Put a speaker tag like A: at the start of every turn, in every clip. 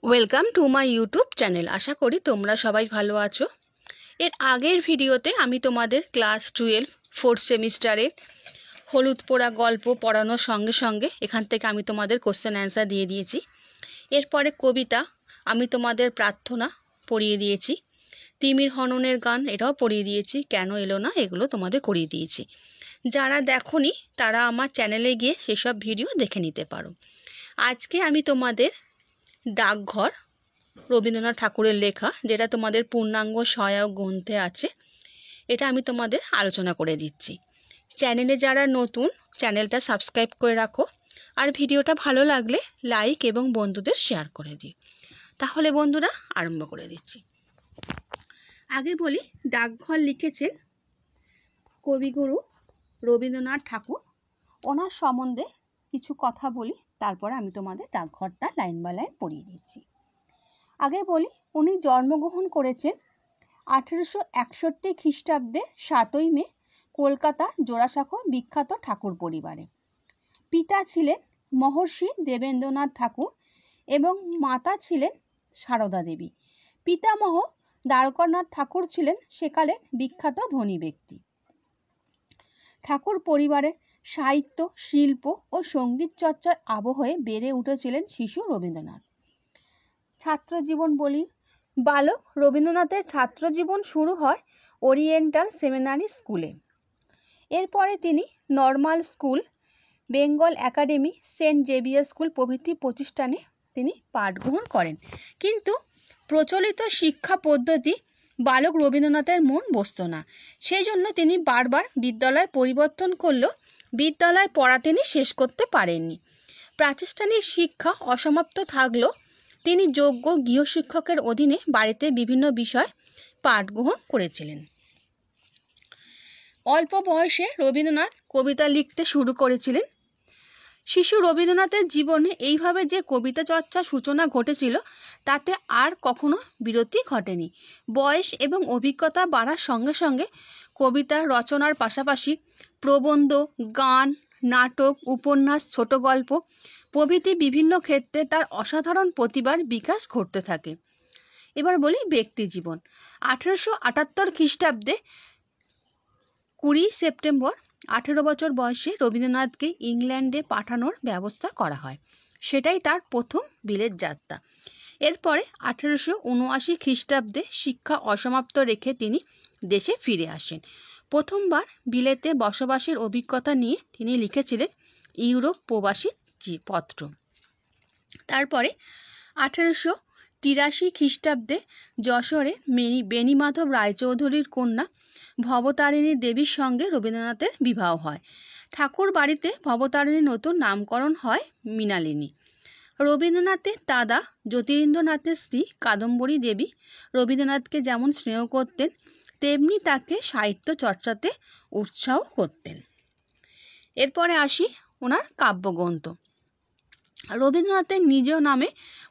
A: Welcome to my YouTube channel. আশা করি তোমরা সবাই ভালো আছো। এর আগের ভিডিওতে আমি তোমাদের ক্লাস 12 ফোর্থ সেমিস্টারের হলুদ পোড়া গল্প পড়ানোর সঙ্গে সঙ্গে এখান থেকে আমি তোমাদের কোশ্চেন অ্যান্সার দিয়ে দিয়েছি। এরপরে কবিতা আমি তোমাদের প্রার্থনা পড়িয়ে দিয়েছি, তিমির হননের গান এটাও পড়িয়ে দিয়েছি, কেন এলো না এগুলো তোমাদের করিয়ে দিয়েছি। যারা দেখোনি তারা আমার চ্যানেলে গিয়ে সেসব ভিডিও দেখে নিতে পারো। আজকে আমি তোমাদের ডাকঘর রবীন্দ্রনাথ ঠাকুরের লেখা, যেটা তোমাদের পূর্ণাঙ্গ সহায়ক গ্রন্থে আছে, এটা আমি তোমাদের আলোচনা করে দিচ্ছি। চ্যানেলে যারা নতুন, চ্যানেলটা সাবস্ক্রাইব করে রাখো, আর ভিডিওটা ভালো লাগলে লাইক এবং বন্ধুদের শেয়ার করে দিই। তাহলে বন্ধুরা আরম্ভ করে দিচ্ছি। আগে বলি, ডাকঘর লিখেছেন কবিগুরু রবীন্দ্রনাথ ঠাকুর। ওনার সম্বন্ধে কিছু কথা বলি, তারপরে আমি তোমাদের ডাকঘরটা লাইন বাই লাইন পড়িয়ে দিচ্ছি। আগে বলি, উনি জন্মগ্রহণ করেছেন 1861 খ্রিস্টাব্দে 7ই মে কলকাতা জোড়াসাঁকো বিখ্যাত ঠাকুর পরিবারে। পিতা ছিলেন মহর্ষি দেবেন্দ্রনাথ ঠাকুর এবং মাতা ছিলেন সারদা দেবী। পিতামহ দ্বারকানাথ ঠাকুর ছিলেন সেকালের বিখ্যাত ধনী ব্যক্তি। ঠাকুর পরিবারে সাহিত্য, শিল্প ও সঙ্গীত চর্চার আবহে বেড়ে উঠেছিলেন শিশু রবীন্দ্রনাথ। ছাত্র জীবন বলি, বালক রবীন্দ্রনাথের ছাত্র জীবন শুরু হয় ওরিয়েন্টাল সেমিনারি স্কুলে। এরপরে তিনি normal school, Bengal academy, saint Xavier school প্রভৃতি প্রতিষ্ঠানে তিনি পাঠ গ্রহণ করেন। কিন্তু প্রচলিত শিক্ষা পদ্ধতি বালক রবীন্দ্রনাথের মন বসত না। সেই জন্য তিনি বারবার বিদ্যালয় পরিবর্তন করলেও বিদ্যালয় পড়া তিনি শেষ করতে পারেননি। প্রাতিষ্ঠানিক শিক্ষা অসমাপ্ত থাকলেও তিনি যোগ্য গৃহশিক্ষকের অধীনে বাড়িতে বিভিন্ন বিষয় পাঠ গ্রহণ করেছিলেন। অল্প বয়সে রবীন্দ্রনাথ কবিতা লিখতে শুরু করেছিলেন। শিশু রবীন্দ্রনাথের জীবনে এইভাবে যে কবিতা চর্চার সূচনা ঘটেছিল, তাতে আর কখনো বিরতি ঘটেনি। বয়স এবং অভিজ্ঞতা বাড়ার সঙ্গে সঙ্গে কবিতা রচনার পাশাপাশি প্রবন্ধ, গান, নাটক, উপন্যাস, ছোট গল্প প্রভৃতি বিভিন্ন ক্ষেত্রে তার অসাধারণ প্রতিভার বিকাশ ঘটতে থাকে। এবার বলি ব্যক্তি জীবন। 1878 খ্রিস্টাব্দে 20 সেপ্টেম্বর 18 বছর বয়সে রবীন্দ্রনাথকে ইংল্যান্ডে পাঠানোর ব্যবস্থা করা হয়। সেটাই তার প্রথম বিলেত যাত্রা। এরপরে 1879 খ্রিস্টাব্দে শিক্ষা অসমাপ্ত রেখে তিনি দেশে ফিরে আসেন। প্রথমবার বিলেতে বসবাসের অভিজ্ঞতা নিয়ে তিনি লিখেছিলেন ইউরোপ প্রবাসী পত্র। তারপরে 1883 খ্রিস্টাব্দে যশোরে বেণীমাধব রায়চৌধুরীর কন্যা ভবতারিণী দেবীর সঙ্গে রবীন্দ্রনাথের বিবাহ হয়। ঠাকুর বাড়িতে ভবতারিণীর নতুন নামকরণ হয় মৃণালিনী। রবীন্দ্রনাথের দাদা জ্যোতিরিন্দ্রনাথের স্ত্রী কাদম্বরী দেবী রবীন্দ্রনাথকে যেমন স্নেহ করতেন, তেমনি তাকে সাহিত্য চর্চাতে উৎসাহ করতেন। এরপরে আসি ওনার কাব্যগ্রন্থ। রবীন্দ্রনাথের নিজ নামে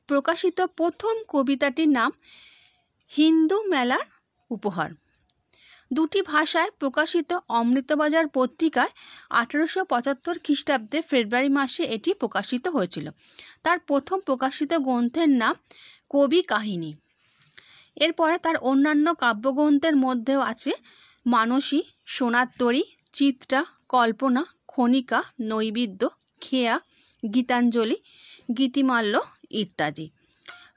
A: প্রকাশিত প্রথম কবিতাটির নাম হিন্দু মেলার উপহার। দুটি ভাষায় প্রকাশিত অমৃতবাজার পত্রিকায় 1875 খ্রিস্টাব্দে ফেব্রুয়ারি মাসে এটি প্রকাশিত হয়েছিল। তার প্রথম প্রকাশিত গ্রন্থের নাম কবি কাহিনী। এরপরে তার অন্যান্য কাব্যগ্রন্থের মধ্যেও আছে মানসী, সোনার তরী, চিত্রা, কল্পনা, খনিকা, নৈবেদ্য, খেয়া, গীতাঞ্জলি, গীতিমাল্য ইত্যাদি।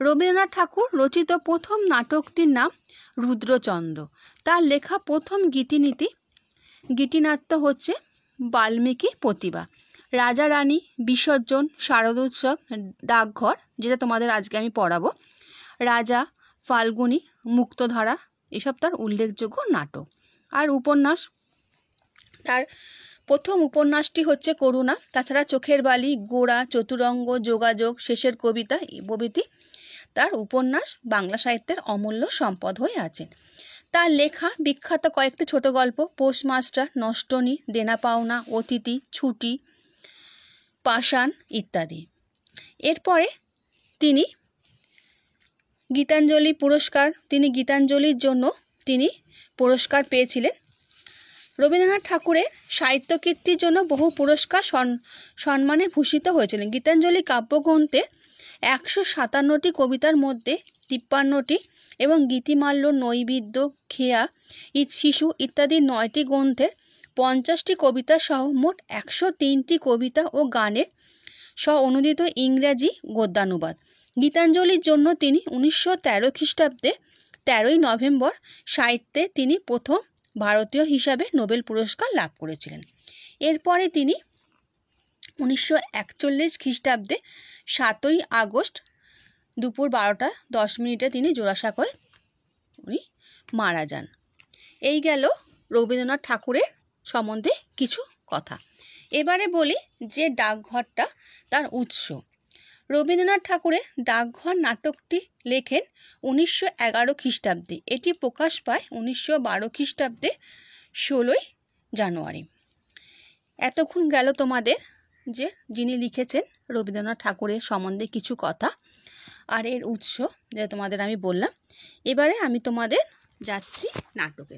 A: রবীন্দ্রনাথ ঠাকুর রচিত প্রথম নাটকটির নাম রুদ্রচন্দ্র। তার লেখা প্রথম গীতিনাট্য হচ্ছে বাল্মীকি প্রতিভা। রাজা রানী, বিসর্জন, শারদোৎসব, ডাকঘর, যেটা তোমাদের আজকে আমি পড়াবো, রাজা, ফাল্গুনী, মুক্তধারা, এসব তার উল্লেখযোগ্য নাটক। আর উপন্যাস, তার প্রথম উপন্যাসটি হচ্ছে করুণা। তাছাড়া চোখের বালি, গোড়া, চতুরঙ্গ, যোগাযোগ, শেষের কবিতা প্রভৃতি তার উপন্যাস বাংলা সাহিত্যের অমূল্য সম্পদ হয়ে আছে। তার লেখা বিখ্যাত কয়েকটি ছোট গল্প পোস্টমাস্টার, নষ্টনী, দেনা পাওনা, অতিথি, ছুটি, পাষাণ ইত্যাদি। এরপরে তিনি গীতাঞ্জলি গীতাঞ্জলির জন্য তিনি পুরস্কার পেয়েছিলেন। রবীন্দ্রনাথ ঠাকুরের সাহিত্য কীর্তির জন্য বহু পুরস্কার সম্মানে ভূষিত হয়েছিলেন। গীতাঞ্জলি কাব্যগ্রন্থে 157টি কবিতার মধ্যে 53টি এবং গীতিমাল্য, নৈবেদ্য, খেয়া, শিশু ইত্যাদি 9টি গ্রন্থের 50টি কবিতা সহ মোট 103টি কবিতা ও গানের স্ব অনুদিত ইংরেজি গদ্যানুবাদ। গীতাঞ্জলির জন্য তিনি 1913 খ্রিস্টাব্দে 13ই নভেম্বর সাহিত্যে তিনি প্রথম ভারতীয় হিসাবে নোবেল পুরস্কার লাভ করেছিলেন। এরপরে তিনি 1941 খ্রিস্টাব্দে 7ই আগস্ট দুপুর 12টা 10 মিনিটে তিনি জোড়াসাঁকোয় উনি মারা যান। এই গেল রবীন্দ্রনাথ ঠাকুরের সম্বন্ধে কিছু কথা। এবারে বলি যে ডাকঘরটা তার উৎস। রবীন্দ্রনাথ ঠাকুরের ডাকঘর নাটকটি লেখেন 1911 খ্রিস্টাব্দে। এটি প্রকাশ পায় 1912 খ্রিস্টাব্দে 16ই জানুয়ারি। এতক্ষণ গেল তোমাদের যে যিনি লিখেছেন রবীন্দ্রনাথ ঠাকুরের সম্বন্ধে কিছু কথা আর এর উৎস যে তোমাদের আমি বললাম। এবারে আমি তোমাদের যাচ্ছি নাটকে।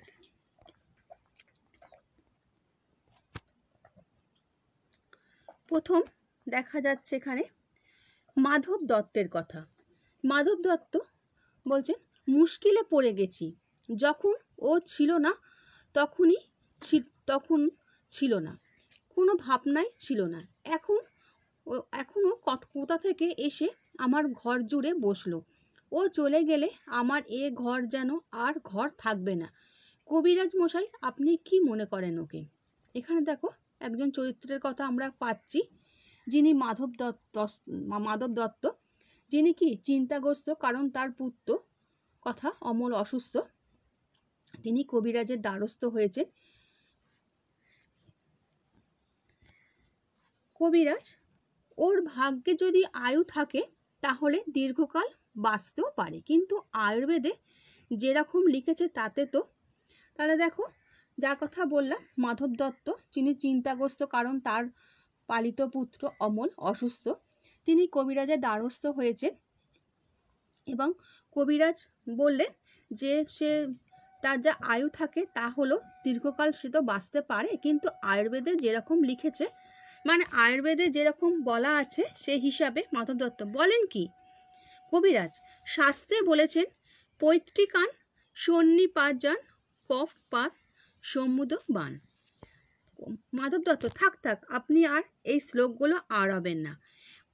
A: প্রথম দেখা যাচ্ছে এখানে মাধব দত্তের কথা। মাধব দত্ত বলছেন, মুশকিলে পড়ে গেছি। যখন ও ছিল না তখন ছিল না, কোনো ভাবনাই ছিল না। এখনো কোথা থেকে এসে আমার ঘর জুড়ে বসলো। ও চলে গেলে আমার এ ঘর যেন আর ঘর থাকবে না। কবিরাজ মশাই, আপনি কি মনে করেন ওকে? এখানে দেখো একজন চরিত্রের কথা আমরা পাচ্ছি, যিনি মাধব দত্ত, যিনি কি চিন্তাগ্রস্ত, কারণ তার পুত্র কথা অমল অসুস্থ। তিনি কবিরাজের দ্বারস্থ হয়েছেন। কবিরাজ ওর ভাগ্যে যদি আয়ু থাকে তাহলে দীর্ঘকাল বাঁচতেও পারে, কিন্তু আয়ুর্বেদে যেরকম লিখেছে তাতে তো। তাহলে দেখো যার কথা বললাম মাধব দত্ত, যিনি চিন্তাগ্রস্ত কারণ তার পালিত পুত্র অমল অসুস্থ, তিনি কবিরাজের দ্বারস্থ হয়েছেন এবং কবিরাজ বললেন যে সে তার যা আয়ু থাকে তা হলো দীর্ঘকাল সে তো বাঁচতে পারে, কিন্তু আয়ুর্বেদে যেরকম লিখেছে, মানে আয়ুর্বেদে যেরকম বলা আছে সেই হিসাবে মাধব দত্ত বলেন কি, কবিরাজ শাস্ত্রে বলেছেন পৈতৃকান সন্নিপাজান কফ পাত সমুদ বান। মাধব দত্ত, থাক আপনি আর এই শ্লোকগুলো আওড়াবেন না,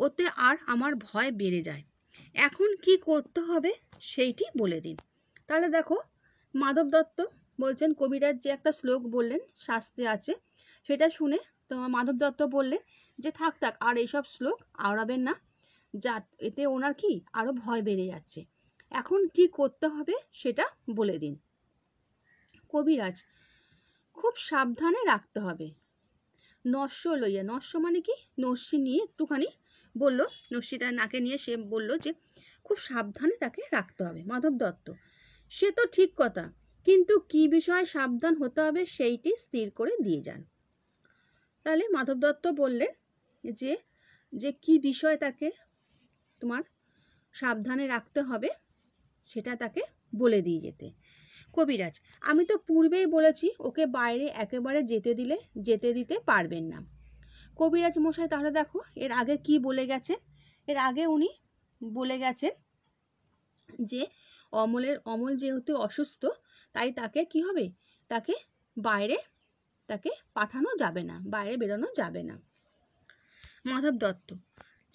A: ওতে আর আমার ভয় বেড়ে যায়। এখন কি করতে হবে সেইটি বলে দিন। তাহলে দেখো মাধব দত্ত বলছেন কবিরাজ যে একটা শ্লোক বললেন শাস্ত্রে আছে, সেটা শুনে তোমার মাধব দত্ত বললেন যে থাক আর এইসব শ্লোক আওড়াবেন না, যা এতে ওনার কি আরো ভয় বেড়ে যাচ্ছে। এখন কি করতে হবে সেটা বলে দিন। কবিরাজ, খুব সাবধানে রাখতে হবে। নস্য লইয়া, নস্য মানে কি নস্যি নিয়ে একটুখানি বলল, নস্যিটা নাকে নিয়ে সে বলল যে খুব সাবধানে তাকে রাখতে হবে। মাধব দত্ত, সে তো ঠিক কথা, কিন্তু কি বিষয়ে সাবধান হতে হবে সেইটি স্থির করে দিয়ে যান। তাহলে মাধব দত্ত বললেন যে কি বিষয় তাকে তোমার সাবধানে রাখতে হবে সেটা তাকে বলে দিয়ে যেতে। কবিরাজ, আমি তো পূর্বেই বলেছি ওকে বাইরে একেবারে যেতে দিতে পারবেন না। কবিরাজ মশাই, তাহলে দেখো এর আগে কি বলে গেছেন। এর আগে উনি বলে গেছেন যে অমল যেহেতু অসুস্থ তাই তাকে কি হবে, তাকে বাইরে পাঠানো যাবে না, বাইরে বেরোনো যাবে না। মাধব দত্ত,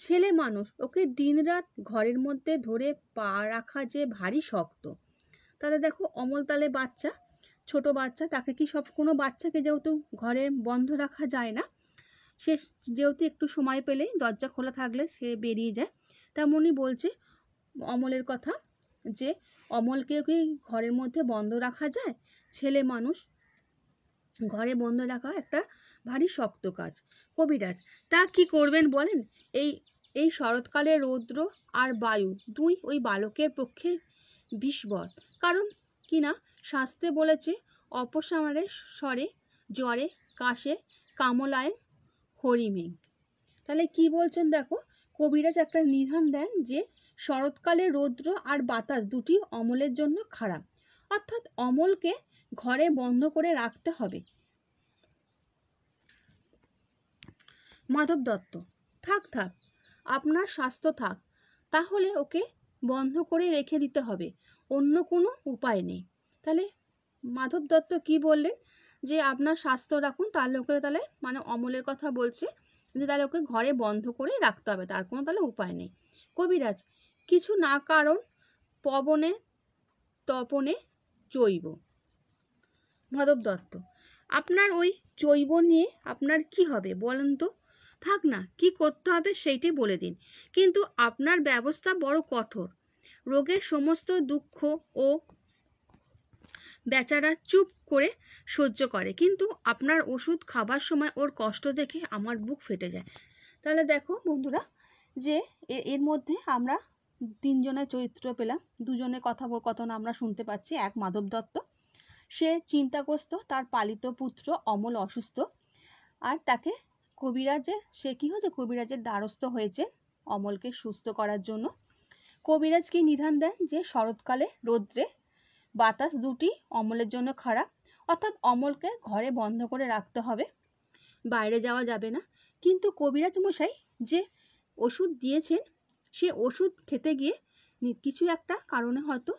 A: ছেলে মানুষ, ওকে দিনরাত ঘরের মধ্যে ধরে পা রাখা যে ভারী শক্ত। তাহলে দেখো অমল তালে বাচ্চা, ছোট বাচ্চা, তাকে কি কোনো বাচ্চাকে যেহেতু ঘরে বন্ধ রাখা যায় না, সে যেহেতু একটু সময় পেলেই দরজা খোলা থাকলে সে বেরিয়ে যায়, তেমনই বলছে অমলের কথা যে অমলকে কি ঘরের মধ্যে বন্ধ রাখা যায়? ছেলে মানুষ, ঘরে বন্ধ রাখা একটা ভারী শক্ত কাজ। কবিরাজ, তা কি করবেন বলেন? এই শরৎকালে রৌদ্র আর বায়ু দুই ওই বালকের পক্ষে বিষবর, কারণ কিনা শাস্ত্রে বলেছে অপসারে স্বরে জ্বরে কাশে কামলায় হরিমেঘ। তাহলে কি বলছেন দেখো, কবিরাজ একটা নিধান দেন যে শরৎকালে রৌদ্র আর বাতাস দুটি অমলের জন্য খারাপ, অর্থাৎ অমলকে ঘরে বন্ধ করে রাখতে হবে। মাধব দত্ত, থাক আপনার স্বাস্থ্য থাক, তাহলে ওকে বন্ধ করে রেখে দিতে হবে, অন্য কোনো উপায় নেই। তাহলে মাধব দত্ত কি বললেন, যে আপনার স্বাস্থ্য রাখুন, তাহলে ওকে তাহলে মানে অমলের কথা বলছে যে তাহলে ওকে ঘরে বন্ধ করে রাখতে হবে, তার কোনো তাহলে উপায় নেই। কবিরাজ, কিছু না কারণ পবনে তপনে জৈব। মাধব দত্ত, আপনার ওই জৈব নিয়ে আপনার কি হবে বলেন তো? থাক না, কি করতে হবে সেইটাই বলে দিন। কিন্তু আপনার ব্যবস্থা বড় কঠোর। রোগের সমস্ত দুঃখ ও বেচারা চুপ করে সহ্য করে, কিন্তু আপনার ওষুধ খাবার সময় ওর কষ্ট দেখে আমার বুক ফেটে যায়। তাহলে দেখো বন্ধুরা, যে এর মধ্যে আমরা তিনজনের চরিত্র পেলাম, দুজনের কথন আমরা শুনতে পাচ্ছি। এক মাধব দত্ত, সে চিন্তাগ্রস্ত, তার পালিত পুত্র অমল অসুস্থ, আর তাকে সে কি হয়েছে, কবিরাজের দ্বারস্থ হয়েছে অমলকে সুস্থ করার জন্য। কবিরাজ কি নিধান দেন যে শরৎকালে রৌদ্রে বাতাস দুটি অমলের জন্য খারাপ, অর্থাৎ অমলকে ঘরে বন্ধ করে রাখতে হবে, বাইরে যাওয়া যাবে না। কিন্তু কবিরাজ মশাই যে ওষুধ দিয়েছেন, সে ওষুধ খেতে গিয়ে কিছু একটা কারণে হয়তো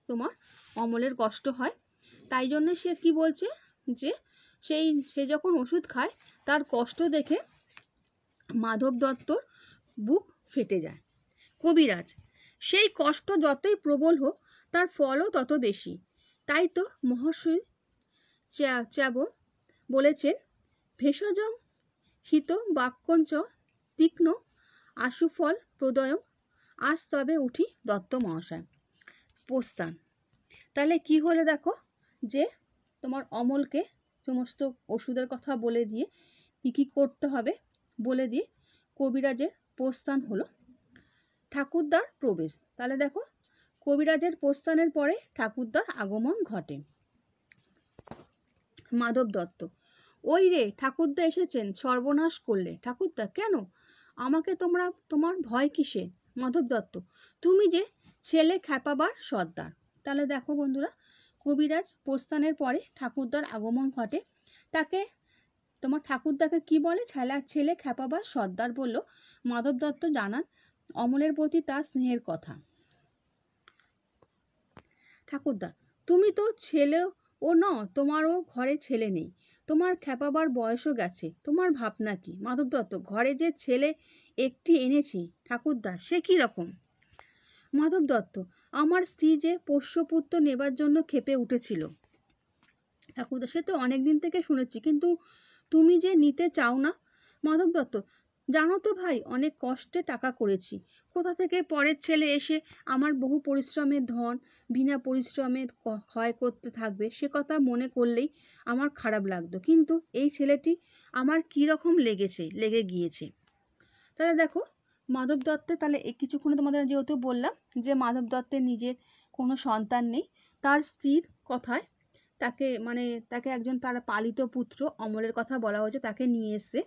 A: তোমার অমলের কষ্ট হয়, তাই জন্য সে কি বলছে যে সে যখন ওষুধ খায় তার কষ্ট দেখে মাধব দত্তর বুক ফেটে যায়। কবিরাজ, সেই কষ্ট যতই প্রবল হোক তার ফলও তত বেশি। তাই তো মহর্ষি চ্যাবর বলেছেন, ভেষজং হিত বাক্যঞ্চ তীক্ষ্ণ আশুফল প্রদয়। আজ তবে উঠি দত্ত মহাশয়। প্রস্থান। তাহলে কি হলে দেখো, যে তোমার অমলকে সমস্ত ওষুধের কথা বলে দিয়ে কী কী করতে হবে বলে দিয়ে কবিরাজের প্রস্থান হলো। ঠাকুরদার প্রবেশ। তাহলে দেখো, কবিরাজের প্রস্থানের পরে ঠাকুরদার আগমন ঘটে। মাধব দত্ত, ওই রে ঠাকুরদা এসেছেন, সর্বনাশ করলে। ঠাকুরদা, কেন? আমাকে তোমার ভয় কিসে? মাধব দত্ত, তুমি যে ছেলে খ্যাপাবার সর্দার। তাহলে দেখো বন্ধুরা, কবিরাজ প্রস্থানের পরে ঠাকুরদার আগমন ঘটে। তোমার ঠাকুরদাকে কি বলে? ছেলে খ্যাপাবার সর্দার বলল। মাধব দত্ত জানান অমলের প্রতি তার স্নেহের কথা। ঠাকুরদা, তুমি তো ছেলে ও তোমারও ঘরে ছেলে নেই, তোমার খ্যাপাবার বয়সও গেছে, তোমার ভাবনা কি? মাধব দত্ত, ঘরে যে ছেলে একটি এনেছি ঠাকুরদা, সে কি রকম? মাধব দত্ত, আমার স্ত্রী যে পোষ্যপুত্র নেবার জন্য ক্ষেপে উঠেছিল। ঠাকুরদা, সে তো অনেকদিন থেকে শুনেছি, কিন্তু তুমি যে নিতে চাও না। মাধব দত্ত, জানো তো ভাই, অনেক কষ্টে টাকা করেছি, কোথা থেকে পরের ছেলে এসে আমার বহু পরিশ্রমের ধন বিনা পরিশ্রমে ক্ষয় করতে থাকবে, সে কথা মনে করলেই আমার খারাপ লাগতো। কিন্তু এই ছেলেটি আমার কীরকম লেগে গিয়েছে। তাহলে দেখো, মাধব দত্তের তাহলে কিছুক্ষণে তোমাদের যেহেতু বললাম যে মাধব দত্তের নিজের কোনো সন্তান নেই, তার স্ত্রীর কথায় তাকে একজন তার পালিত পুত্র অমলের কথা বলা হয়েছে, তাকে নিয়ে এসছে।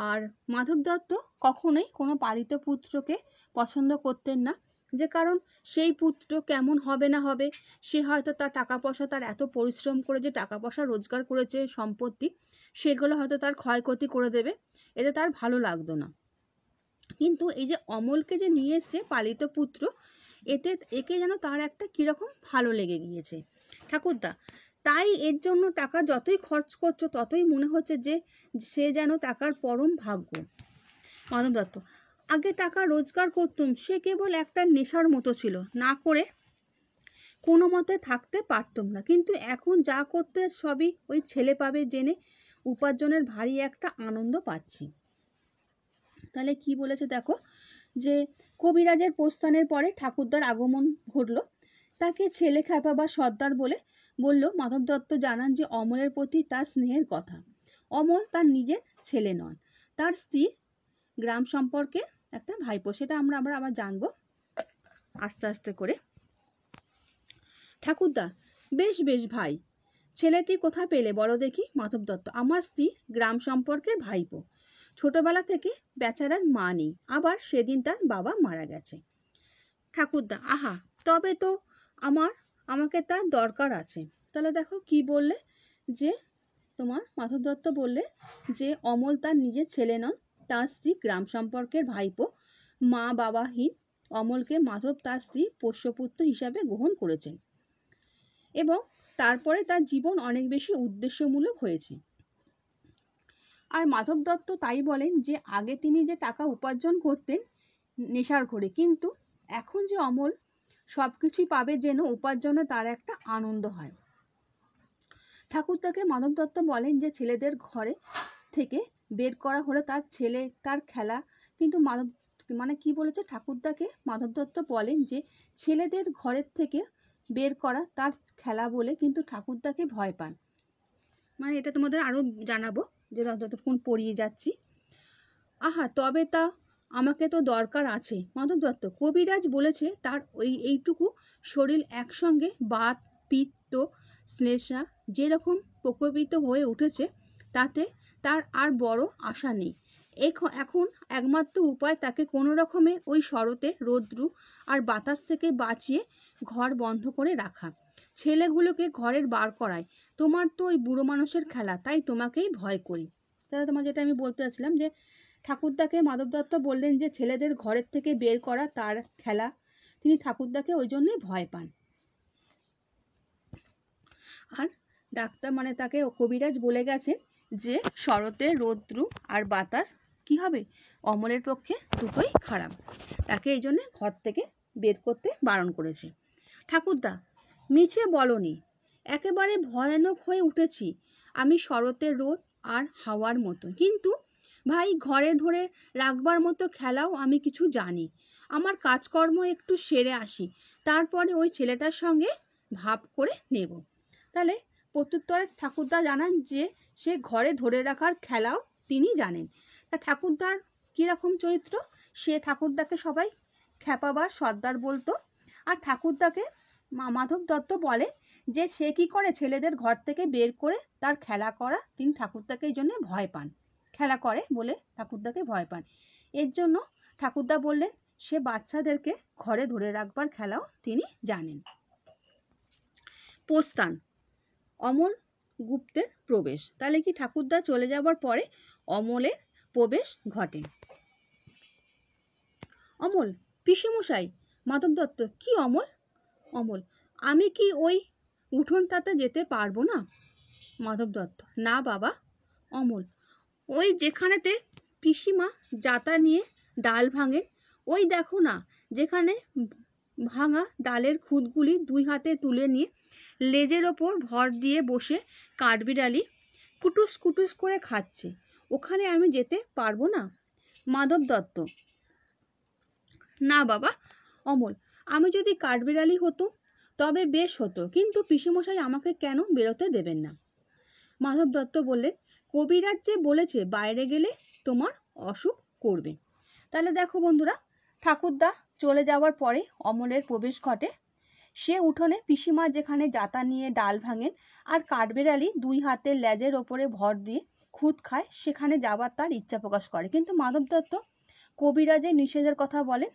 A: আর মাধব দত্ত কখনোই কোনো পালিত পুত্রকে পছন্দ করতেন না, যে কারণ সেই পুত্র কেমন হবে না হবে, সে হয়তো তার টাকা পয়সা, তার এত পরিশ্রম করে যে টাকা পয়সা রোজগার করেছে সম্পত্তি, সেগুলো হয়তো তার ক্ষয়ক্ষতি করে দেবে, এতে তার ভালো লাগতো না। কিন্তু এই যে অমলকে যে নিয়ে এসছে পালিত পুত্র, একে যেন তার একটা কীরকম ভালো লেগে গিয়েছে। ঠাকুরদা, তাই এর জন্য টাকা যতই খরচ করছো ততই মনে হচ্ছে যে সে যেন টাকার পরম ভাগ্য। মাধব দত্ত, আগে টাকা রোজগার করতুম, সে কেবল একটা নেশার মতো ছিল, না করে কোনো মতে থাকতে পারতুম না, কিন্তু এখন যা করতে সবই ওই ছেলে পাবে জেনে উপার্জনের ভারী একটা আনন্দ পাচ্ছি। তাহলে কি বলেছে দেখো, যে কবিরাজের প্রস্থানের পরে ঠাকুরদার আগমন ঘটল, তাকে ছেলে খ্যাপা বা সর্দার বলল। মাধব দত্ত জানান যে অমলের প্রতি তার স্নেহের কথা। অমল তার নিজের ছেলে নন, তার স্ত্রী গ্রাম সম্পর্কে একটা ভাইপো, সেটা আমরা আবার জানবো আস্তে আস্তে করে। ঠাকুরদা, বেশ বেশ ভাই, ছেলেটি কোথা পেলে বলো দেখি? মাধব দত্ত, আমার স্ত্রী গ্রাম সম্পর্কের ভাইপো, ছোটবেলা থেকে বেচারার মা নেই, আবার সেদিন তার বাবা মারা গেছে। ঠাকুরদা, আহা, তবে তো আমাকে তার দরকার আছে। তাহলে দেখো কি বললে, যে তোমার মাধব দত্ত বললে যে অমল তার নিজের ছেলে নন, তার স্ত্রী গ্রাম সম্পর্কের ভাইপো, মা বাবাহীন, অমলকে মাধব তার স্ত্রী পোষ্যপুত্র হিসাবে গ্রহণ করেছেন এবং তারপরে তার জীবন অনেক বেশি উদ্দেশ্যমূলক হয়েছে। আর মাধব দত্ত তাই বলেন যে আগে তিনি যে টাকা উপার্জন করতেন নেশার ঘরে, কিন্তু এখন যে অমল সবকিছুই পাবে যেন উপার্জনে তার একটা আনন্দ হয়। ঠাকুরদাকে মাধব দত্ত বলেন যে ছেলেদের ঘরে থেকে বের করা হলে তার খেলা, কিন্তু কি বলেছে ঠাকুরদাকে মাধব দত্ত বলেন যে ছেলেদের ঘরের থেকে বের করা তার খেলা বলে, কিন্তু ঠাকুরদাকে ভয় পান। এটা তোমাদের আরো জানাবো যে যতক্ষণ পড়িয়ে যাচ্ছি। আহা তবে তা আমাকে তো দরকার আছে। মাধব দত্ত কবিরাজ বলেছে তার এইটুকু শরীর একসঙ্গে বাত পিত্ত শ্লেষা যেরকম প্রকোপিত হয়ে উঠেছে তাতে তার আর বড় আশা নেই। এখন একমাত্র উপায় তাকে কোনো রকমের ওই শরতে রৌদ্রু আর বাতাস থেকে বাঁচিয়ে ঘর বন্ধ করে রাখা, ছেলেগুলোকে ঘরের বার করায়। তোমার তো ওই বুড়ো মানুষের খেলা, তাই তোমাকেই ভয় করি। তাহলে তোমার যেটা আমি বলতে চাচ্ছিলাম যে ঠাকুরদাকে মাধব দত্ত বললেন যে ছেলেদের ঘরের থেকে বের করা তার খেলা, তিনি ঠাকুরদাকে ওই জন্যই ভয় পান। আর ডাক্তার তাকে কবিরাজ বলে গেছে যে শরতে রৌদ্রু আর বাতাস কি হবে, অমলের পক্ষে দুটোই খারাপ, তাকে এই জন্য ঘর থেকে বের করতে বারণ করেছে। ঠাকুরদা মিছে বলনি, একেবারে ভয়ানক হয়ে উঠেছি আমি শরতের রোদ আর হাওয়ার মতো, কিন্তু ভাই ঘরে ধরে রাখবার মতো খেলাও আমি কিছু জানি। আমার কাজকর্ম একটু সেরে আসি, তারপরে ওই ছেলেটার সঙ্গে ভাব করে নেব। তাহলে প্রত্যুত্তরে ঠাকুরদা জানান যে সে ঘরে ধরে রাখার খেলাও তিনি জানেন। তা ঠাকুরদার কীরকম চরিত্র, সে ঠাকুরদাকে সবাই খ্যাপা বা সর্দার বলতো। আর ঠাকুরদাকে মাধব দত্ত বলে যে সে কি করে ছেলেদের ঘর থেকে বের করে তার খেলা করা, তিনি ঠাকুরদাকে এই জন্য ভয় পান, খেলা করে বলে ঠাকুরদাকে ভয় পান। এর জন্য ঠাকুরদা বললেন সে বাচ্চাদেরকে ঘরে ধরে রাখবার খেলাও তিনি জানেন। প্রস্থান, অমল গুপ্তের প্রবেশ। তাহলে কি ঠাকুরদা চলে যাবার পরে অমলের প্রবেশ ঘটে। অমল পিসেমশাই। মাধব দত্ত কি অমল? অমল আমি কি ওই উঠোনটাতে যেতে পারবো না? মাধব দত্ত না বাবা। অমল ওই যেখানেতে পিসিমা যাতা নিয়ে ডাল ভাঙে, ওই দেখো না যেখানে ভাঙা ডালের খুদগুলি দুই হাতে তুলে নিয়ে লেজের ওপর ভর দিয়ে বসে কাঠবিড়ালি কুটুস কুটুস করে খাচ্ছে, ওখানে আমি যেতে পারবো না? মাধব দত্ত না বাবা। অমল আমি যদি কাঠবিড়ালি হতো তবে বেশ হতো, কিন্তু পিসেমশাই আমাকে কেন বেরোতে দেবেন না? মাধব দত্ত বললেন কবিরাজ যে বলেছে বাইরে গেলে তোমার অসুখ করবে। তাহলে দেখো বন্ধুরা, ঠাকুরদা চলে যাওয়ার পরে অমলের প্রবেশ ঘটে। সে উঠোনে পিসিমা যেখানে যাতা নিয়ে ডাল ভাঙেন আর কাঠবিড়ালি দুই হাতের লেজের ওপরে ভর দিয়ে খুদ খায় সেখানে যাবার তার ইচ্ছা প্রকাশ করে, কিন্তু মাধব দত্ত কবিরাজের নিষেধের কথা বলেন।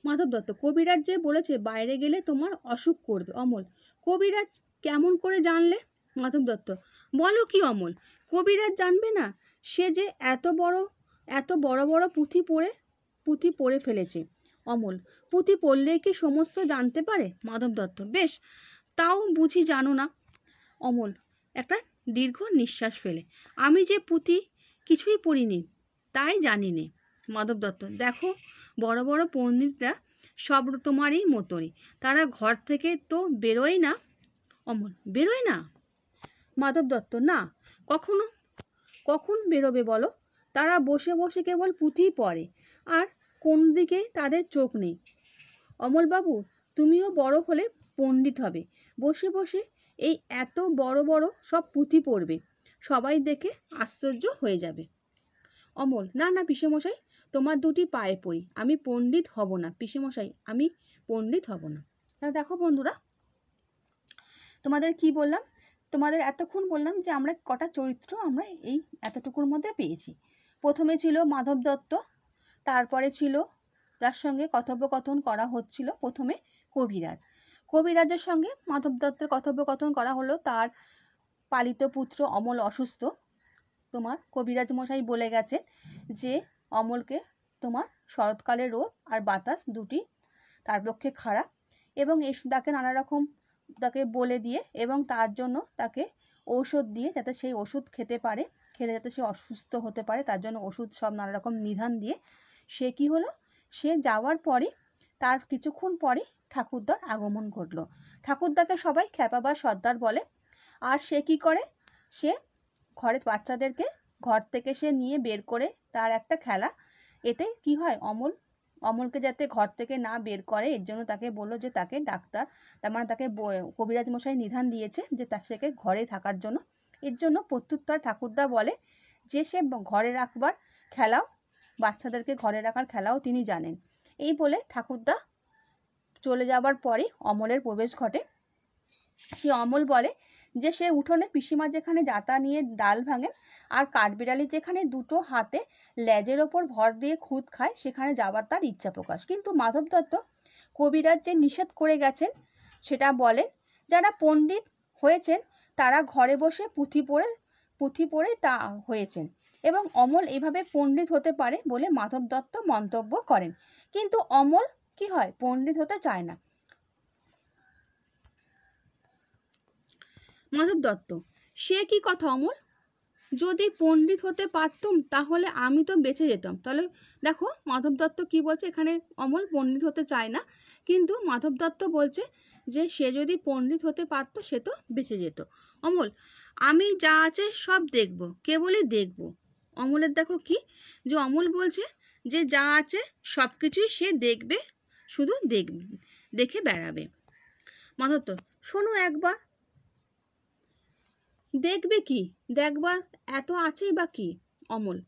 A: মাধব দত্ত কবিরাজ যে বলেছে বাইরে গেলে তোমার অসুখ করবে। অমল কবিরাজ কেমন করে জানলে? মাধব দত্ত বলো কি অমল, কবিরাজ জানবে না? সে যে এত বড় বড় পুঁথি পড়ে ফেলেছে। অমল পুঁথি পড়লেই কি সমস্ত জানতে পারে? মাধব দত্ত বেশ, তাও বুঝি জানো না। অমল একটা দীর্ঘ নিঃশ্বাস ফেলে আমি যে পুঁথি কিছুই পড়িনি তাই জানি নে। মাধব দত্ত দেখো বড় বড় পণ্ডিতরা সব তোমারই মতনই, তারা ঘর থেকে তো বেরোয় না। অমল বেরোয় না? মাধব দত্ত না, কখন বেরোবে বলো? তারা বসে বসে কেবল পুঁথি পড়ে আর কোন দিকে তাদের চোখ নেই। অমলবাবু তুমিও বড় হলে পণ্ডিত হবে, বসে বসে এই এত বড় বড় সব পুঁথি পড়বে, সবাই দেখে আশ্চর্য হয়ে যাবে। অমল না না পিসেমশাই, তোমার দুটি পায়ে পড়ি, আমি পণ্ডিত হব না পিসেমশাই, আমি পণ্ডিত হব না। তাহলে দেখো বন্ধুরা, তোমাদের কি বললাম, তোমাদের এতক্ষণ বললাম যে আমরা কটা চরিত্র আমরা এই এতটুকুর মধ্যে পেয়েছি। প্রথমে ছিল মাধব দত্ত, তারপরে ছিল যার সঙ্গে কথোপকথন করা হচ্ছিল প্রথমে কবিরাজের সঙ্গে মাধব দত্তের কথোপকথন করা হলো। তার পালিত পুত্র অমল অসুস্থ, তোমার কবিরাজ মশাই বলে গেছে যে অমলকে তোমার শরৎকালের রোদ আর বাতাস দুটি তার পক্ষে খারাপ, এবং তাকে নানা রকম তাকে বলে দিয়ে এবং তার জন্য তাকে ঔষধ দিয়ে যাতে সেই ওষুধ খেতে পারে, খেলে যাতে সে অসুস্থ হতে পারে তার জন্য ওষুধ সব নানা রকম নিধান দিয়ে সে কি হলো, সে যাওয়ার পরই তার কিছুক্ষণ পরই ঠাকুরদার আগমন ঘটলো। ঠাকুরদাকে সবাই খ্যাপা বা সর্দার বলে। আর সে কি করে, সে ঘরের বাচ্চাদেরকে ঘর থেকে সে নিয়ে বের করে তার একটা খেলা, এতে কি হয় অমলকে যাতে ঘর থেকে না বের করে এর জন্য তাকে বললো যে তাকে ডাক্তার তার মানে তাকে কবিরাজ মশাই নিধান দিয়েছে যে তাকে ঘরে থাকার জন্য। এর জন্য প্রত্যুত্তর ঠাকুরদা বলে যে সে ঘরে রাখবার খেলাও, বাচ্চাদেরকে ঘরে রাখার খেলাও তিনি জানেন। এই বলে ঠাকুরদা চলে যাবার পরই অমলের প্রবেশ ঘটে। সে অমল বলে যে সে উঠোনে পিসিমা যেখানে জাতা নিয়ে ডাল ভাঙে আর কাঠবিড়ালি যেখানে দুটো হাতে লেজের ওপর ভর দিয়ে খুদ খায় সেখানে যাবার তার ইচ্ছা প্রকাশ। কিন্তু মাধব দত্ত কবিরাজ যে নিষেধ করে গেছেন সেটা বলেন, যারা পণ্ডিত হয়েছেন তারা ঘরে বসে পুঁথি পড়ে তা হয়েছেন, এবং অমল এইভাবে পণ্ডিত হতে পারে বলে মাধব দত্ত মন্তব্য করেন। কিন্তু অমল কি হয়, পণ্ডিত হতে চায় না। মাধব দত্ত, সে কি কথা অমল, যদি পণ্ডিত হতে পারতুম তাহলে আমি তো বেঁচে যেতাম। তাহলে দেখো মাধব দত্ত কি বলছে, এখানে অমল পণ্ডিত হতে চায় না, কিন্তু মাধব দত্ত বলছে যে সে যদি পণ্ডিত হতে পারতো সে তো বেঁচে যেত। অমল, আমি যা আছে সব দেখব, কেবলই দেখব। অমলের দেখো কি, যে অমল বলছে যে যা আছে সব কিছুই সে দেখবে, শুধু দেখে বেড়াবে। মাধব দত্ত, শোনো একবার। দেখবে কি, দেখবা এত আছেই বা কি। অমল,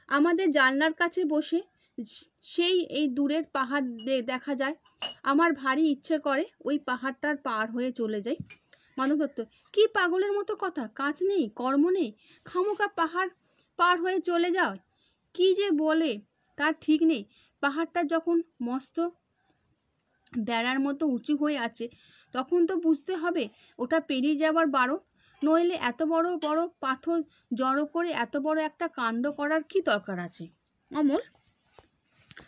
A: আমাদের জানলার কাছে বসে সেই এই দূরের পাহাড় দেখা যায়, আমার ভারী ইচ্ছে করে ওই পাহাড়টার পার হয়ে চলে যাই। মাধব দত্ত, কি পাগলের মতো কথা, কাজ নেই কর্ম নেই, খামোকা পাহাড় পার হয়ে চলে যাও, কি যে বলে তার ঠিক নেই। পাহাড়টা যখন মস্ত বেড়ার মতো উঁচু হয়ে আছে তখন তো বুঝতে হবে ওটা পেরিয়ে যাওয়ার বারণ, নইলে এত বড় বড় পাথর জড়ো করে এত বড় একটা কাণ্ড করার কি দরকার আছে। অমল,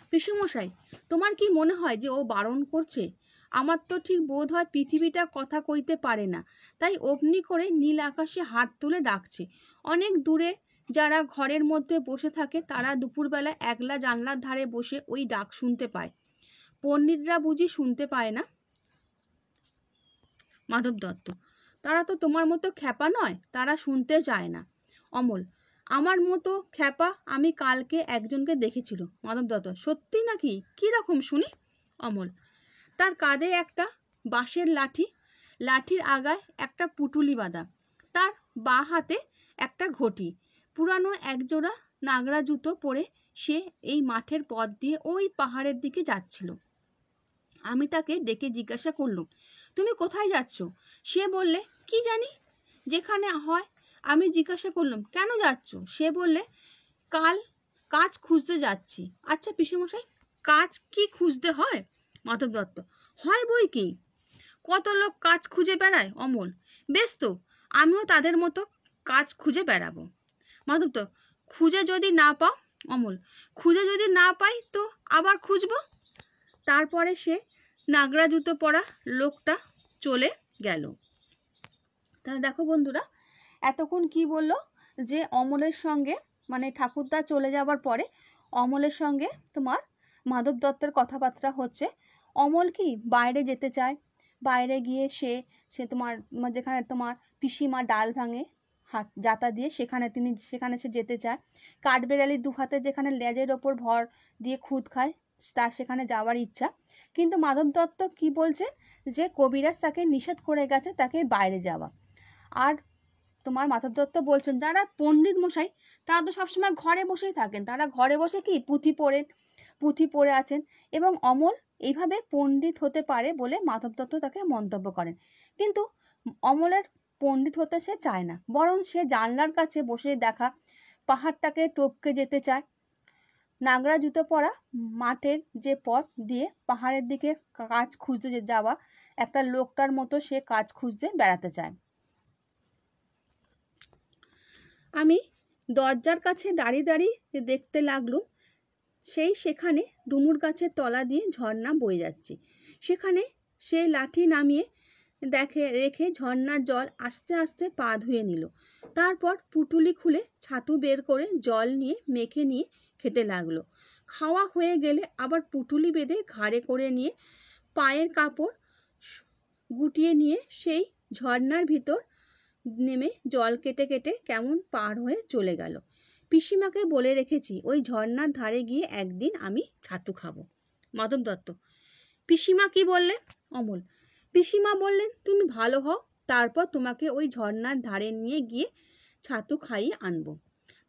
A: পিসুমশাই, তোমার কি মনে হয় যে ও বারণ করছে? আমার তো ঠিক বোধ হয় পৃথিবীটা কথা কইতে পারে না, তাই অমনি করে নীল আকাশে হাত তুলে ডাকছে। অনেক দূরে যারা ঘরের মধ্যে বসে থাকে তারা দুপুরবেলা একলা জানলার ধারে বসে ওই ডাক শুনতে পায়, পণ্ডিতরা বুঝি শুনতে পায় না? মাধব দত্ত, তারা তো তোমার মতো খ্যাপা নয়, তারা শুনতে চায় না। অমল, আমার মতো খ্যাপা আমি কালকে একজনকে দেখেছিল। মাধব দত্ত, সত্যি নাকি, কি রকম শুনি? অমল, তার কাঁধে একটা বাঁশের লাঠি, লাঠির আগায় একটা পুটুলি বাঁধা, তার বাঁ হাতে একটা ঘটি, পুরানো একজোড়া নাগরা জুতো পরে সে এই মাঠের পথ দিয়ে ওই পাহাড়ের দিকে যাচ্ছিল। আমি তাকে ডেকে জিজ্ঞাসা করলুম, তুমি কোথায় যাচ্ছ? সে বললে, কি জানি, যেখানে হয়। আমি জিজ্ঞাসা করলাম, কেন যাচ্ছ? সে বললে, কাজ খুঁজতে যাচ্ছি। আচ্ছা পিসেমশাই, কাজ কি খুঁজতে হয়? মাধব দত্ত, হয় বই কি, কত লোক কাজ খুঁজে বেড়ায়। অমল, বেশ তো, আমিও তাদের মতো কাজ খুঁজে বেড়াবো। মাধব দত্ত, খুঁজে যদি না পাও? অমল, খুঁজে যদি না পাই তো আবার খুঁজবো। তারপরে সে নাগরা জুতো পরা লোকটা চলে গেল। তাহলে দেখো বন্ধুরা, এতক্ষণ কি বললো, যে অমলের সঙ্গে মানে ঠাকুরদা চলে যাবার পরে অমলের সঙ্গে তোমার মাধব দত্তের কথাবার্তা হচ্ছে। অমল কি বাইরে যেতে চায়, বাইরে গিয়ে সে তোমার যেখানে তোমার পিসিমা ডাল ভাঙে হাত জাতা দিয়ে সেখানে সে যেতে চায়। কাঠবেড়ালির দু হাতে যেখানে লেজের ওপর ভর দিয়ে খুদ খায় তার সেখানে যাওয়ার ইচ্ছা। কিন্তু মাধব দত্ত কি বলছে, যে কবিরাজ তাকে নিষেধ করে গেছে তাকে বাইরে যাওয়া। আর তোমার মাধব দত্ত বলছেন যারা পণ্ডিত মশাই তারা তো সবসময় ঘরে বসেই থাকেন, তারা ঘরে বসে কি পুঁথি পড়ে আছেন, এবং অমল এইভাবে পণ্ডিত হতে পারে বলে মাধব দত্ত তাকে মন্তব্য করেন। কিন্তু অমলের পণ্ডিত হতে সে চায় না, বরং সে জানলার কাছে বসে দেখা পাহাড়টাকে টপকে যেতে চায়। নাগরা জুতো পরা মাঠের যে পথ দিয়ে পাহাড়ের দিকে কাজ খুঁজতে যাওয়া একটা লোকটার মতো সে কাজ খুঁজতে বেড়াতে চায়। আমি দরজার কাছে দাঁড়িয়ে দাঁড়িয়ে দেখতে লাগলো সেখানে ডুমুর গাছের তলা দিয়ে ঝর্ণা বয়ে যাচ্ছে। সেখানে সে লাঠি নামিয়ে রেখে ঝর্ণার জল আস্তে আস্তে পা ধুয়ে নিল। তারপর পুটুলি খুলে ছাতু বের করে জল নিয়ে মেখে নিয়ে খেতে লাগলো। খাওয়া হয়ে গেলে আবার পুটুলি বেঁধে ঘাড়ে করে নিয়ে পায়ের কাপড় গুটিয়ে নিয়ে সেই ঝর্ণার ভিতর নেমে জল কেটে কেটে কেমন পার হয়ে চলে গেল। পিসিমাকে বলে রেখেছি ওই ঝর্ণার ধারে গিয়ে একদিন আমি ছাতু খাবো। মাধব দত্ত: পিসিমা কি বললে? অমল: পিসিমা বললেন তুমি ভালো হও, তারপর তোমাকে ওই ঝর্ণার ধারে নিয়ে গিয়ে ছাতু খাইয়ে আনবো।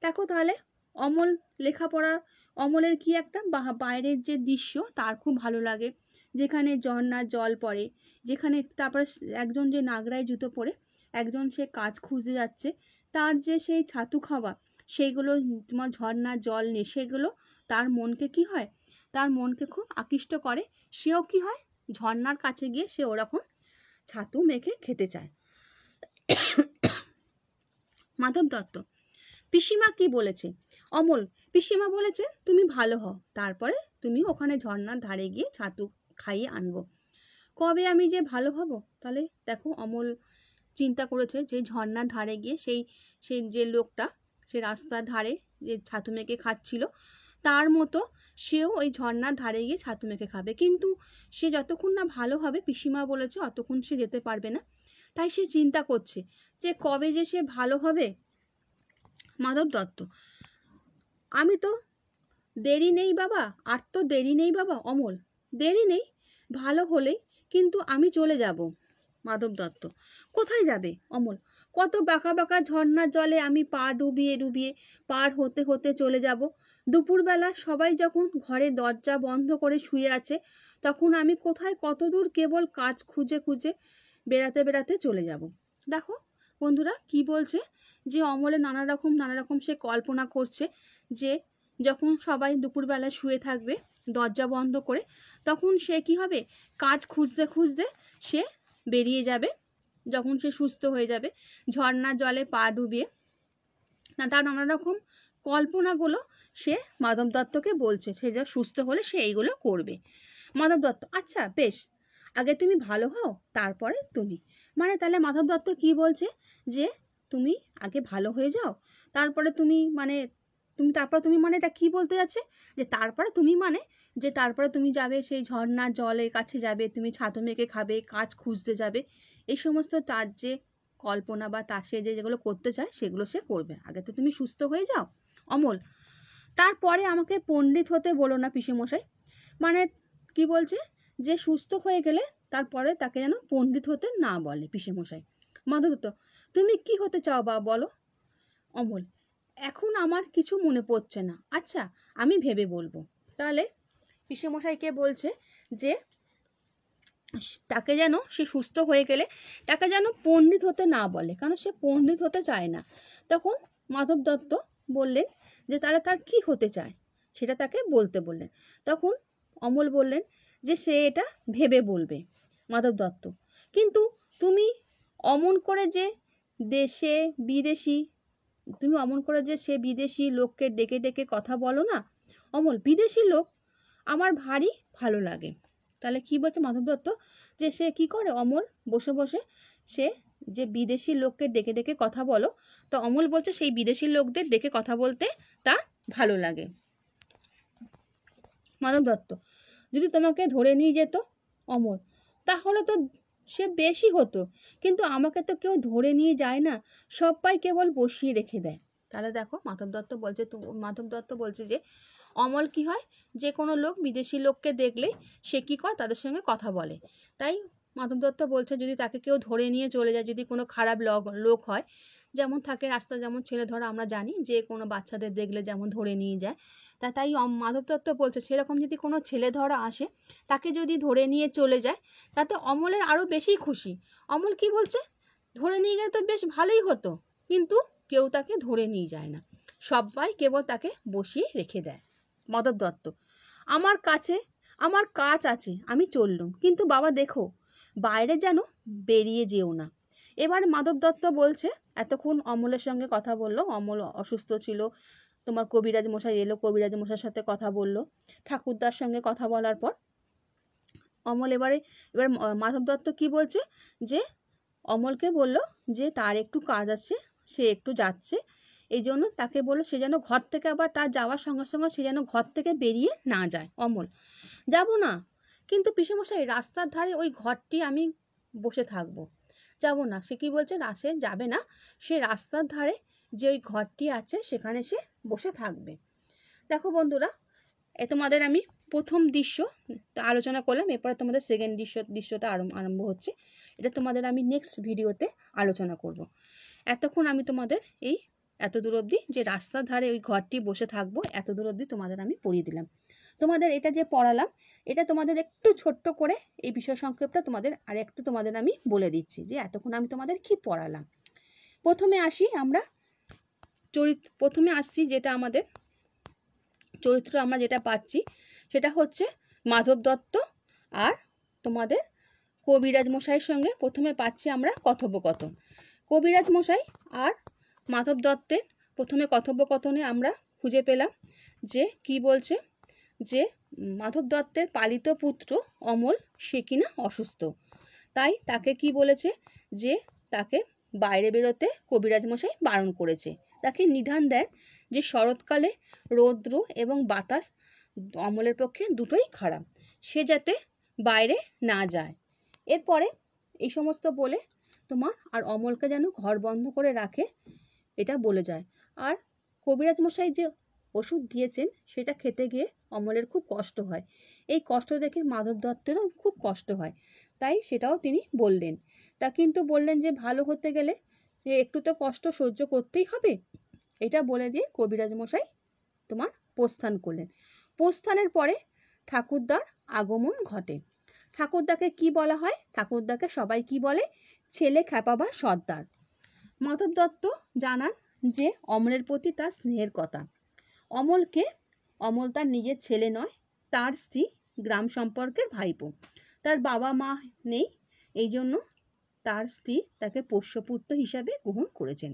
A: দেখো তাহলে অমল লেখাপড়া, অমলের কি একটা বাইরের যে দৃশ্য তার খুব ভালো লাগে, যেখানে ঝর্ণার জল পড়ে, যেখানে তারপরে একজন যে নাগরায় জুতো পরে একজন সে কাজ খুঁজতে যাচ্ছে, তার যে সেই ছাতু খাওয়া, সেইগুলো তোমার ঝর্ণার জল নিয়ে সেগুলো তার মনকে কি হয়, তার মনকে খুব আকৃষ্ট করে। সেও কি হয়, ঝর্ণার কাছে গিয়ে সে ওরকম ছাতু মেখে খেতে চায়। মাধব দত্ত: পিসিমা কি বলেছে? অমল: পিসিমা বলেছে তুমি ভালো হও, তারপরে তুমি ওখানে ঝর্ণার ধারে গিয়ে ছাতু খাইয়ে আনবো। কবে আমি যে ভালো হব? তাহলে দেখো অমল চিন্তা করেছে যে ঝর্ণার ধারে গিয়ে সেই যে লোকটা সে রাস্তার ধারে যে ছাতু মেখে খাচ্ছিল, তার মতো সেও ওই ঝর্ণার ধারে গিয়ে ছাতু মেখে খাবে। কিন্তু সে যতক্ষণ না ভালো হবে, পিসিমা বলেছে অতক্ষণ সে যেতে পারবে না। তাই সে চিন্তা করছে যে কবে যে সে ভালো হবে। মাধব দত্ত: আমি তো দেরি নেই বাবা, আর তো দেরি নেই বাবা। অমল: দেরি নেই, ভালো হলেই কিন্তু আমি চলে যাব। মাধব দত্ত: কোথায় যাবে? অমল: কত বাঁকা বাঁকা ঝর্ণার জলে আমি পা ডুবিয়ে ডুবিয়ে পার হতে হতে চলে যাব। দুপুরবেলা সবাই যখন ঘরে দরজা বন্ধ করে শুয়ে আছে, তখন আমি কোথায় কত দূর কেবল কাজ খুঁজে খুঁজে বেড়াতে বেড়াতে চলে যাব। দেখো বন্ধুরা কি বলছে, যে অমলে নানা রকম সে কল্পনা করছে যে যখন সবাই দুপুরবেলা শুয়ে থাকবে দরজা বন্ধ করে, তখন সে কি হবে, কাজ খুঁজতে খুঁজতে সে বেরিয়ে যাবে, যখন সে সুস্থ হয়ে যাবে ঝর্ণার জলে পা ডুবিয়ে। তার নানা রকম কল্পনাগুলো সে মাধব দত্তকে বলছে, সে যা সুস্থ হলে সে এইগুলো করবে। মাধব দত্ত: আচ্ছা বেশ, আগে তুমি ভালো হও, তারপরে তুমি। মানে তাহলে মাধব দত্ত কি বলছে, যে তুমি আগে ভালো হয়ে যাও, তারপরে তুমি, মানে তুমি তারপর তুমি, মানে এটা কি বলতে যাচ্ছে, যে তারপরে তুমি, মানে যে তারপরে তুমি যাবে সেই ঝর্ণার জলের কাছে যাবে, তুমি ছাতু মেখে খাবে, কাজ খুঁজতে যাবে, এই সমস্ত তার যে কল্পনা বা তার সে যেগুলো করতে চায় সেগুলো সে করবে। আগে তো তুমি সুস্থ হয়ে যাও। অমল: তারপরে আমাকে পণ্ডিত হতে বলো না পিসেমশাই। মানে কি বলছে, যে সুস্থ হয়ে গেলে তারপরে তাকে যেন পণ্ডিত হতে না বলে পিসেমশাই। মাধব দত্ত: তুমি কি হতে চাও বা বলো। অমল: এখন আমার কিছু মনে পড়ছে না, আচ্ছা আমি ভেবে বলবো। তাহলে পিসেমশাইকে বলছে যে তাকে যেন সে সুস্থ হয়ে গেলে তাকে যেন পণ্ডিত হতে না বলে, কারণ সে পণ্ডিত হতে চায় না। তখন মাধব দত্ত বললেন যে তাহলে তার কি হতে চায় সেটা তাকে বলতে বললেন। তখন অমল বললেন যে সে এটা ভেবে বলবে। মাধব দত্ত: কিন্তু তুমি অমন করে যে দেশে বিদেশি, তুমি অমন করে যে সে বিদেশি লোককে ডেকে ডেকে কথা বলো না। অমল: বিদেশি লোক আমার ভারী ভালো লাগে। তাহলে কি বলছে মাধব দত্ত, যে সে কি করে, অমল বসে বসে সে যে বিদেশি লোককে ডেকে ডেকে কথা বলো, তো অমল বলছে সেই বিদেশি লোকদের ডেকে কথা বলতে তার ভালো লাগে। মাধব দত্ত: যদি তোমাকে ধরে নিয়ে যেত। অমল: তাহলে তো সে বেশি হতো, কিন্তু আমাকে তো কেউ ধরে নিয়ে যায় না, সবাই কেবল বসিয়ে রেখে দেয়। তাহলে দেখো মাধব দত্ত বলছে যে অমল কি হয়, যে কোনো লোক বিদেশি লোককে দেখলেই সে কি করে তাদের সঙ্গে কথা বলে। তাই মাধব দত্ত বলছে যদি তাকে কেউ ধরে নিয়ে চলে যায়, যদি কোনো খারাপ লোক হয়, যেমন থাকে রাস্তায় যেমন ছেলে ধরা আমরা জানি, যে কোনো বাচ্চাদের দেখলে যেমন ধরে নিয়ে যায়, তাই মাধব দত্ত বলছে সেরকম যদি কোনো ছেলে ধরা আসে, তাকে যদি ধরে নিয়ে চলে যায়, তাতে অমলের আরও বেশি খুশি। অমল কি বলছে, ধরে নিয়ে গেলে তো বেশ ভালোই হতো, কিন্তু কেউ তাকে ধরে নিয়ে যায় না, সবাই কেবল তাকে বসিয়ে রেখে দেয়। মাধব দত্ত: আমার কাজ আছে, আমি চললুম, কিন্তু বাবা দেখো বাইরে যেন বেরিয়ে যেও না। এবার মাধব দত্ত বলছে, এতক্ষণ অমলের সঙ্গে কথা বললো, অমল অসুস্থ ছিল, তোমার কবিরাজ মশাই এলো, কবিরাজ মশাইয়ের সাথে কথা বললো, ঠাকুরদার সঙ্গে কথা বলার পর অমল এবার মাধব দত্ত কি বলছে, যে অমলকে বলল যে তার একটু কাজ আছে, সে একটু যাচ্ছে, এই জন্য তাকে বললো সে যেন ঘর থেকে, আবার তার যাওয়ার সঙ্গে সঙ্গে সে যেন ঘর থেকে বেরিয়ে না যায়। অমল, যাব না, কিন্তু পিসেমশাই রাস্তার ধারে ওই ঘরটি আমি বসে থাকবো, যাব না। সে কি বলছে, সে যাবে না, সে রাস্তার ধারে যে ওই ঘরটি আছে সেখানে সে বসে থাকবে। দেখো বন্ধুরা, তোমাদের আমি প্রথম দৃশ্য আলোচনা করলাম, এরপরে তোমাদের সেকেন্ড দৃশ্যটা আরম্ভ হচ্ছে। এটা তোমাদের আমি নেক্সট ভিডিওতে আলোচনা করব। এতক্ষণ আমি তোমাদের এত দূর অবধি যে রাস্তার ধারে ওই ঘরটি বসে থাকবো, এত দূর অবধি তোমাদের আমি পড়িয়ে দিলাম। তোমাদের এটা যে পড়ালাম, এটা তোমাদের একটু ছোট্ট করে এই বিষয় সংক্ষেপটা তোমাদের আর একটু তোমাদের আমি বলে দিচ্ছি যে এতক্ষণ আমি তোমাদের কি পড়ালাম। প্রথমে আসছি যেটা আমাদের চরিত্র আমরা যেটা পাচ্ছি সেটা হচ্ছে মাধব দত্ত আর তোমাদের কবিরাজ মশাইয়ের সঙ্গে প্রথমে পাচ্ছি আমরা কথোপকথন। কবিরাজ মশাই আর মাধব দত্তের প্রথমে কথোপকথনে আমরা খুঁজে পেলাম যে কি বলছে, যে মাধব দত্তের পালিত পুত্র অমল সে কিনা অসুস্থ, তাই তাকে কি বলেছে, যে তাকে বাইরে বেরোতে কবিরাজ মশাই বারণ করেছে। তাকে নিধান দেন যে শরৎকালে রৌদ্র এবং বাতাস অমলের পক্ষে দুটোই খারাপ, সে যাতে বাইরে না যায়। এরপরে এই সমস্ত বলে তোমার আর অমলকে যেন ঘর বন্ধ করে রাখে এটা বলে যায়। আর কবিরাজ মশাই যে ওষুধ দিয়েছেন সেটা খেতে গিয়ে অমলের খুব কষ্ট হয়, এই কষ্ট দেখে মাধব দত্তেরও খুব কষ্ট হয়, তাই সেটাও তিনি বললেন। তা কিন্তু বললেন যে ভালো হতে গেলে একটু তো কষ্ট সহ্য করতেই হবে, এটা বলে দিয়ে কবিরাজ মশাই তোমার প্রস্থান করলেন। প্রস্থানের পরে ঠাকুরদার আগমন ঘটে। ঠাকুরদাকে কি বলা হয়, ঠাকুরদাকে সবাই কি বলে, ছেলে খ্যাপা বা সর্দার। মাধব দত্ত জানান যে অমলের প্রতি তার স্নেহের কথা। অমল তার নিজের ছেলে নয়, তার স্ত্রী, গ্রাম সম্পর্কের ভাইপো। তার বাবা মা নেই, এই জন্য তার স্ত্রী তাকে পোষ্যপুত্র হিসাবে গ্রহণ করেছেন।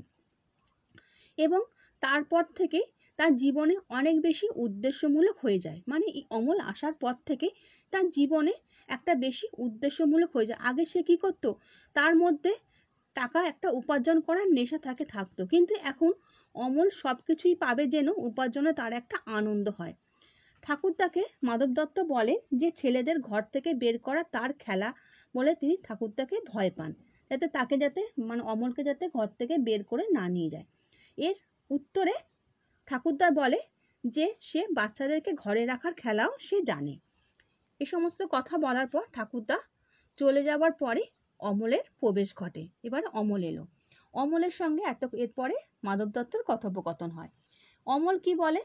A: এবং তারপর থেকে তার জীবনে অনেক বেশি উদ্দেশ্যমূলক হয়ে যায়, মানে এই অমল আসার পর থেকে তার জীবনে একটা বেশি উদ্দেশ্যমূলক হয়ে যায়। আগে সে কি করতো, তার মধ্যে টাকা একটা উপার্জন করার নেশা থাকতো, কিন্তু এখন অমল সব কিছুই পাবে যেন উপার্জনে তার একটা আনন্দ হয়। ঠাকুরদাকে মাধব দত্ত বলে যে ছেলেদের ঘর থেকে বের করা তার খেলা বলে তিনি ঠাকুরদাকে ভয় পান, যাতে মানে অমলকে যাতে ঘর থেকে বের করে না নিয়ে যায়। এর উত্তরে ঠাকুরদা বলে যে সে বাচ্চাদেরকে ঘরে রাখার খেলাও সে জানে। এ সমস্ত কথা বলার পর ঠাকুরদা চলে যাওয়ার পরে অমলের প্রবেশ ঘটে। এবার অমল এলো, অমলের সঙ্গে এরপরে মাধব দত্তর কথোপকথন হয়। অমল কি বলে,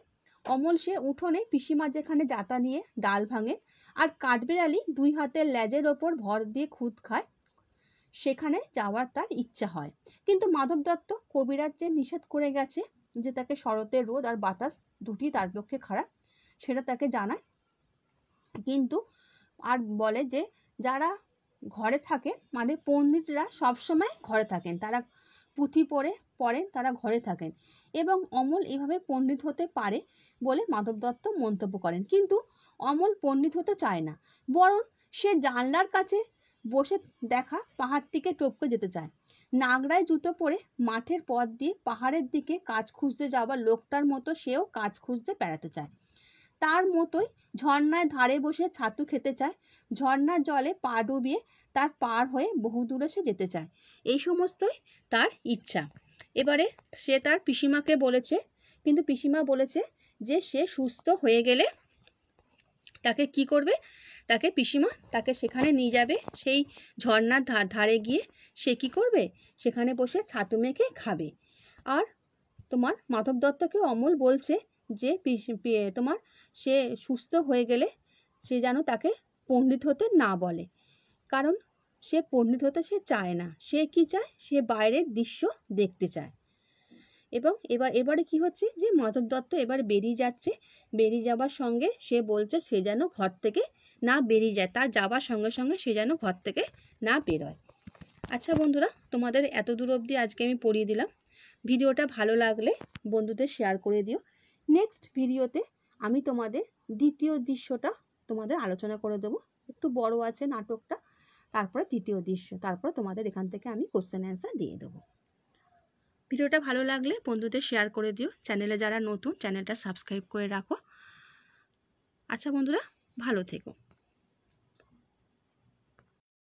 A: অমল সে উঠোনে পিসিমার যেখানে যাতা নিয়ে ডাল ভাঙে আর কাঠবিড়ালি দুই হাতের লেজের ওপর ভর দিয়ে খুদ খায়, সেখানে যাওয়ার তার ইচ্ছা হয়। কিন্তু মাধব দত্ত কবিরাজ যে নিষেধ করে গেছে যে তাকে শরতের রোদ আর বাতাস দুটি তার পক্ষে খারাপ, সেটা তাকে জানায়। কিন্তু আর বলে যে যারা ঘরে থাকে, মানে পণ্ডিতরা সবসময় ঘরে থাকেন, তারা পুঁথি পড়েন, তারা ঘরে থাকেন, এবং অমল এইভাবে পণ্ডিত হতে পারে বলে মাধব দত্ত মন্তব্য করেন। কিন্তু অমল পণ্ডিত হতে চায় না, বরং সে জানলার কাছে বসে দেখা পাহাড়টিকে টপকে যেতে চায়। নাগরায় জুতো পরে মাঠের পথ দিয়ে পাহাড়ের দিকে কাজ খুঁজতে যাওয়া লোকটার মতো সেও কাজ খুঁজতে বেড়াতে চায়। তার মতোই ঝর্ণায় ধারে বসে ছাতু খেতে চায়, ঝর্ণার জলে পা ডুবিয়ে তার পার হয়ে বহু দূরে সে যেতে চায়। এই সমস্তই তার ইচ্ছা। এবারে সে তার পিসিমাকে বলেছে, কিন্তু পিসিমা বলেছে যে সে সুস্থ হয়ে গেলে তাকে কি করবে, পিসিমা তাকে সেখানে নিয়ে যাবে, সেই ঝর্ণার ধারে গিয়ে সে কি করবে, সেখানে বসে ছাতু মেখে খাবে। আর তোমার মাধব দত্তকে অমল বলছে যে তোমার সে সুস্থ হয়ে গেলে সে যেন তাকে পণ্ডিত হতে না বলে, কারণ সে পণ্ডিত হতে সে চায় না, সে কি চায়, সে বাইরের দৃশ্য দেখতে চায়। এবং এবারে কি হচ্ছে যে মাধব দত্ত এবার বেরিয়ে যাচ্ছে, বেরিয়ে যাবার সঙ্গে সে বলছে সে যেন ঘর থেকে না বেরিয়ে যায়, তার যাবার সঙ্গে সঙ্গে সে যেন ঘর থেকে না বেরোয়। আচ্ছা বন্ধুরা, তোমাদের এত দূর অবধি আজকে আমি পড়িয়ে দিলাম। ভিডিওটা ভালো লাগলে বন্ধুদের শেয়ার করে দিও। নেক্সট ভিডিওতে আমি তোমাদের দ্বিতীয় দৃশ্যটা তোমাদের আলোচনা করে দেবো। একটু বড় আছে নাটকটা, তারপরে তৃতীয় দৃশ্য, তারপরে তোমাদের এখান থেকে আমি কোশ্চেন অ্যান্সার দিয়ে দেবো। ভিডিওটা ভালো লাগলে বন্ধুদের শেয়ার করে দিও। চ্যানেলে যারা নতুন, চ্যানেলটা সাবস্ক্রাইব করে রাখো। আচ্ছা বন্ধুরা, ভালো থেকো।